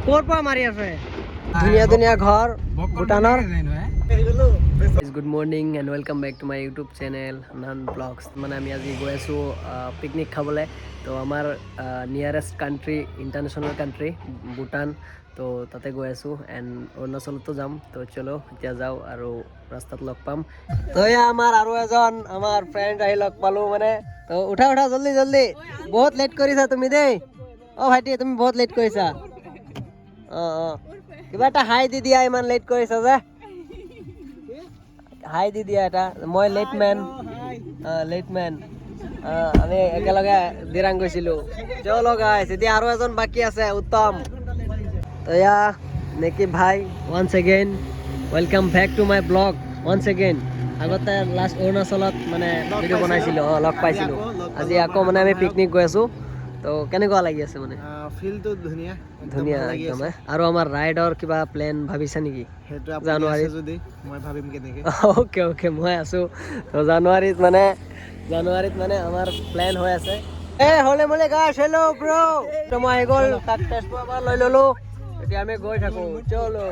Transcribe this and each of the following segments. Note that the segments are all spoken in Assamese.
ক'ৰ পৰা মাৰি আছে ধুনীয়া ধুনীয়া ঘৰ ভূটানৰ good morning and welcome back to my YouTube channel নান ব্লগছ মানে আমি আজি গৈ আছোঁ পিকনিক খাবলৈ তো আমাৰ nearest country international country Bhutan তো তাতে গৈ আছোঁ এণ্ড অৰুণাচলতো যাম তো চলো এতিয়া যাওঁ আৰু ৰাস্তাত লগ পাম তো এয়া আমাৰ আৰু এজন আমাৰ ফ্ৰেণ্ড আহি লগ পালোঁ মানে তো উঠা উঠা জল্দি জল্দি বহুত লেট কৰিছা তুমি দেই অ' ভাইটি তুমি বহুত লেট কৰিছা অঁ কিবা এটা হাই দি দিয়া ইমান লেট কৰিছা যে হাই দি দিয়া এটা মই লেট মেন আমি একেলগে দিৰাং গৈছিলোঁ চলো গাইছ এতিয়া আৰু এজন বাকী আছে উত্তম তো এয়া নেকি ভাই once again welcome back to my blog once again আগতে লাষ্ট অৰুণাচলত মানে ভিডিঅ' বনাইছিলোঁ লগ পাইছিলোঁ আজি আকৌ মানে আমি পিকনিক গৈ আছোঁ তো কেনেকুৱা লাগি আছে মানে ফিলটো ধুনীয়া ধুনীয়া একদম আৰু আমাৰ ৰাইডৰ কিবা প্লেন ভাবিছা নেকি জানুৱাৰীত যদি মই ভাবিম কেনেকৈ অ'কে মই আছোঁ তো জানুৱাৰীত মানে আমাৰ প্লেন হৈ আছে হলে মলে গাছ হেল্ল' ব্ৰ তো মই আহি গ'ল তাক তেজপুৰৰ পৰা লৈ ল'লোঁ এতিয়া আমি গৈ থাকোঁ চলো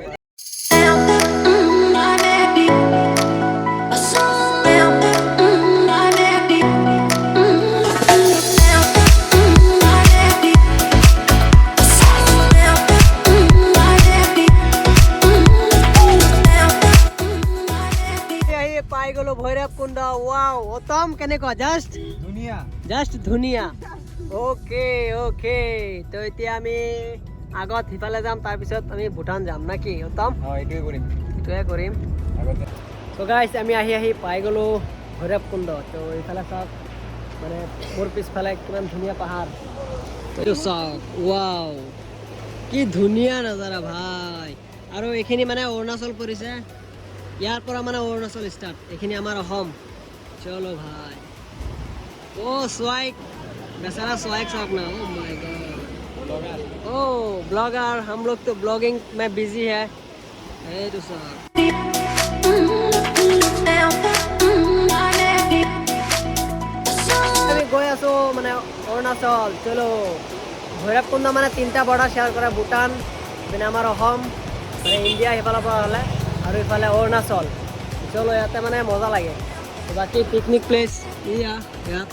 পাই গলো ভৈৰৱ কুণ্ড ৱাও উত্তম কেনেকুৱা জাষ্ট ধুনীয়া অ'কে তো এতিয়া আমি আগত সিফালে যাম তাৰপিছত আমি ভূটান যাম নাকি উত্তম এইটোৱে কৰিম তো গাইছ আমি আহি পাই গ'লো ভৈৰৱ কুণ্ড তো এইফালে চাওক মানে মোৰ পিছফালে কিমান ধুনীয়া পাহাৰ এইটো চাওক ৱাও কি ধুনীয়া নজাৰা ভাই আৰু এইখিনি মানে অৰুণাচল পৰিছে ইয়াৰ পৰা মানে অৰুণাচল ষ্টাৰ্ট এইখিনি আমাৰ অসম চলো ভাই অ' সোৱাইক बेचारा स्वाइक साहब ना oh my god oh blogger हम लोग तो ब्लॉगिंग में बिजी है तो साहब আমি গৈ আছো মানে অৰুণাচল চলো ভৈৰৱ কুণ্ড মানে তিনিটা বৰ্ডাৰ শ্বেয়াৰ কৰে ভূটান মানে আমাৰ অসম মানে ইণ্ডিয়া সিফালৰ পৰা হ'লে আৰু ইফালে অৰুণাচল চলো ইয়াতে মানে মজা লাগে বাকী পিকনিক প্লেচ ইয়াত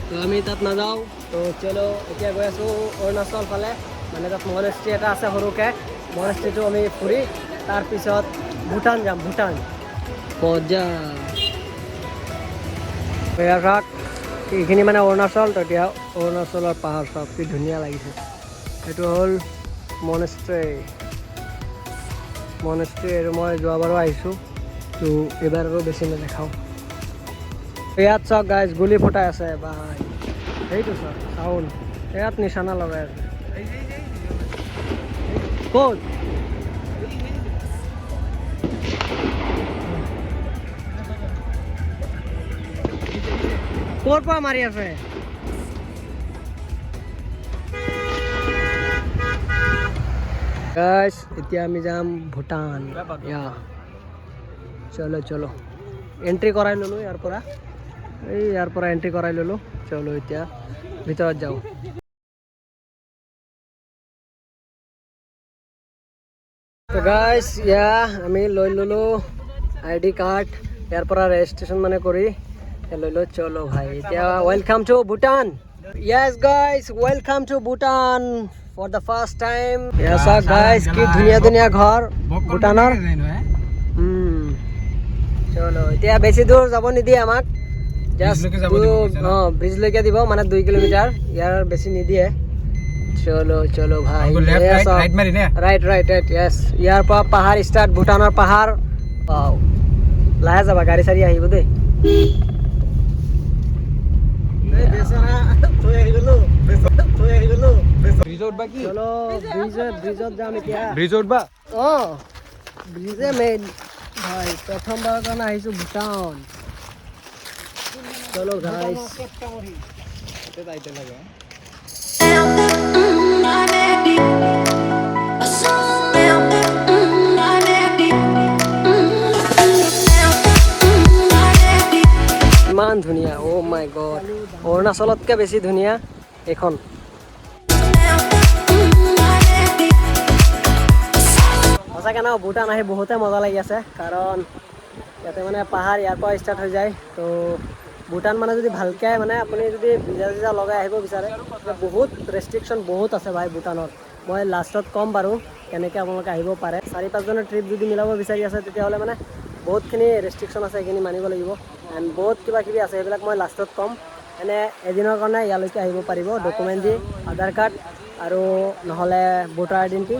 তো আমি তাত নাযাওঁ তো চলো এতিয়া গৈ আছোঁ অৰুণাচল ফালে মানে তাত মনেষ্ট্ৰী এটা আছে সৰুকৈ মনেষ্ট্ৰীটো আমি ফুৰি তাৰপিছত ভূটান যাম ভূটান মজা এইখিনি মানে অৰুণাচল তো এতিয়া অৰুণাচলৰ পাহাৰ চাওক কি ধুনীয়া লাগিছে সেইটো হ'ল মনেষ্ট্ৰী আৰু মই যোৱাবাৰো আহিছোঁ তো এইবাৰ আৰু বেছি নেদেখাওঁ ইয়াত চাওক গাইজ গুলি ফুটাই আছে ভাই সেইটো চাওক চাউণ্ড ইয়াত নিচানা লগাই আছে ক'ত ক'ৰ পৰা মাৰি আছে গাইজ এতিয়া আমি যাম ভূটান চলো এণ্ট্ৰি কৰাই ল'লোঁ ইয়াৰ পৰা এণ্ট্ৰি কৰাই ল'লোঁ চলো এতিয়া ভিতৰত যাওঁ তো গাইজ আমি লৈ ল'লোঁ ID কাৰ্ড ইয়াৰ পৰা ৰেজিষ্ট্ৰেশ্যন মানে কৰি লৈ লো চলো ভাই এতিয়া welcome to Bhutan yes guys welcome to Bhutan for the first time চাওক গাইজ কি ধুনীয়া ঘৰ ভূটানৰ চলো এতিয়া বেছি দূৰ যাব নিদিয়ে আমাক ব্ৰিজলৈকে দিব মানে 2 কিলোমিটাৰ ইয়াৰ বেছি নিদিয়ে চলো ভাই ৰাইট য়েছ ইয়াৰ পৰা পাহাৰ ষ্টাৰ্ট ভূটানৰ পাহাৰ লাহে যাবা গাড়ী চাৰি আহিব দেই ব্ৰিজত যাম এতিয়া ব্ৰিজে মেইন ভাই প্ৰথমবাৰৰ কাৰণে আহিছোঁ ভূটান চলো গাইছ ইমান ধুনীয়া অ' মাই গড অৰুণাচলতকৈ বেছি ধুনীয়া এইখন সঁচাকৈ ন ভূটান আহি বহুতে মজা লাগি আছে কাৰণ ইয়াতে মানে পাহাৰ ইয়াৰ পৰা ষ্টাৰ্ট হৈ যায় তো ভূটান মানে যদি ভালকৈ মানে আপুনি যদি ভিজা চিজা লগাই আহিব বিচাৰে বহুত ৰেষ্ট্ৰিকশ্যন বহুত আছে ভাই ভূটানত মই লাষ্টত ক'ম বাৰু কেনেকৈ আপোনালোকে আহিব পাৰে 4-5 ট্ৰিপ যদি মিলাব বিচাৰি আছে তেতিয়াহ'লে মানে বহুতখিনি ৰেষ্ট্ৰিকশ্যন আছে সেইখিনি মানিব লাগিব এণ্ড বহুত কিবা কিবি আছে সেইবিলাক মই লাষ্টত ক'ম এনে এদিনৰ কাৰণে ইয়ালৈকে আহিব পাৰিব ডকুমেণ্ট দি আধাৰ কাৰ্ড আৰু নহ'লে ভোটাৰ আইডেণ্টি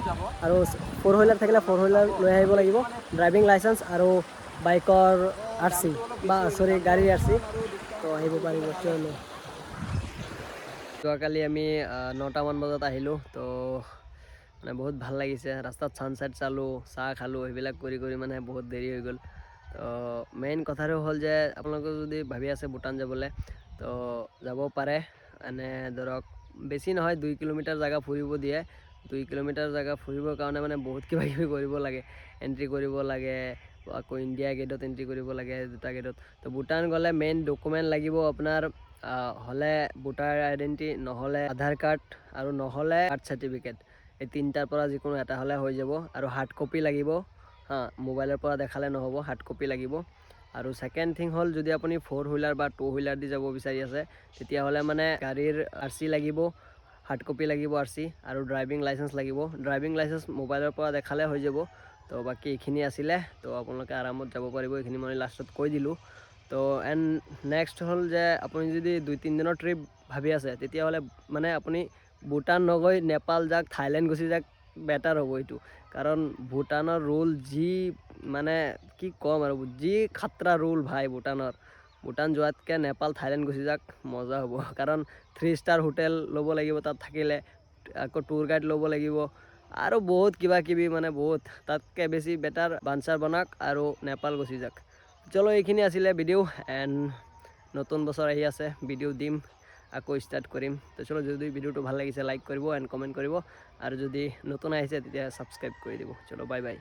আৰু 4 হুইলাৰ থাকিলে 4 হুইলাৰ লৈ আহিব লাগিব ড্ৰাইভিং লাইচেঞ্চ আৰু বাইকৰ RC বা চৰি গাড়ীৰ RC তো আহিব পাৰিব কিয়নো যোৱাকালি আমি 9টামান বজাত আহিলোঁ তো মানে বহুত ভাল লাগিছে ৰাস্তাত ছানছেট চালোঁ চাহ খালোঁ সেইবিলাক কৰি কৰি মানে বহুত দেৰি হৈ গ'ল তো মেইন কথাটো হ'ল যে আপোনালোকে যদি ভাবি আছে ভূটান যাবলৈ তো যাব পাৰে এনে ধৰক বেছি নহয় 2 কিলোমিটাৰ জেগা ফুৰিব দিয়ে 2 কিলোমিটাৰ জেগা ফুৰিবৰ কাৰণে মানে বহুত কিবা কিবি কৰিব লাগে এণ্ট্ৰি কৰিব লাগে আকৌ ইণ্ডিয়া গেটত এণ্ট্ৰি কৰিব লাগে 2টা গেটত তো ভূটান গ'লে মেইন ডকুমেণ্ট লাগিব আপোনাৰ হ'লে ভোটাৰ আইডেণ্টি নহ'লে আধাৰ কাৰ্ড আৰু নহ'লে বাৰ্থ চাৰ্টিফিকেট এই 3টাৰ পৰা যিকোনো এটা হ'লে হৈ যাব আৰু হাৰ্ড কপি লাগিব মোবাইলৰ পৰা দেখালে নহ'ব হাৰ্ড কপি লাগিব আৰু ছেকেণ্ড থিং হ'ল যদি আপুনি 4 হুইলাৰ বা 2 হুইলাৰ দি যাব বিচাৰি আছে তেতিয়াহ'লে মানে গাড়ীৰ RC লাগিব হাৰ্ড কপি লাগিব RC আৰু ড্ৰাইভিং লাইচেঞ্চ লাগিব ড্ৰাইভিং লাইচেঞ্চ মোবাইলৰ পৰা দেখালে হৈ যাব তো বাকী এইখিনি আছিলে তো আপোনালোকে আৰামত যাব পাৰিব এইখিনি মই লাষ্টত কৈ দিলোঁ তো এণ্ড নেক্সট হ'ল যে আপুনি যদি 2-3 দিনৰ ট্ৰিপ ভাবি আছে তেতিয়াহ'লে মানে আপুনি ভূটান নগৈ নেপাল যাওক থাইলেণ্ড গুচি যাওক বেটাৰ হ'ব এইটো কাৰণ ভূটানৰ ৰুল যি মানে কি ক'ম আৰু যি খাতৰা ৰুল ভাই ভূটান যোৱাতকৈ নেপাল থাইলেণ্ড গুচি যাওক মজা হ'ব কাৰণ 3 ষ্টাৰ হোটেল ল'ব লাগিব তাত থাকিলে আকৌ টুৰ গাইড ল'ব লাগিব আৰু বহুত কিবা কিবি মানে বহুত তাতকৈ বেছি বেটাৰ বাঞ্চাৰ বনাওক আৰু নেপাল গুচি যাওক চলো এইখিনি আছিলে ভিডিঅ' এণ্ড নতুন বছৰ আহি আছে ভিডিঅ' দিম আকৌ ষ্টাৰ্ট কৰিম তো চলো যদি ভিডিঅ'টো ভাল লাগিছে লাইক কৰিব এণ্ড কমেণ্ট কৰিব আৰু যদি নতুন আহিছে তেতিয়া ছাবস্ক্ৰাইব কৰি দিব চলো বাই বাই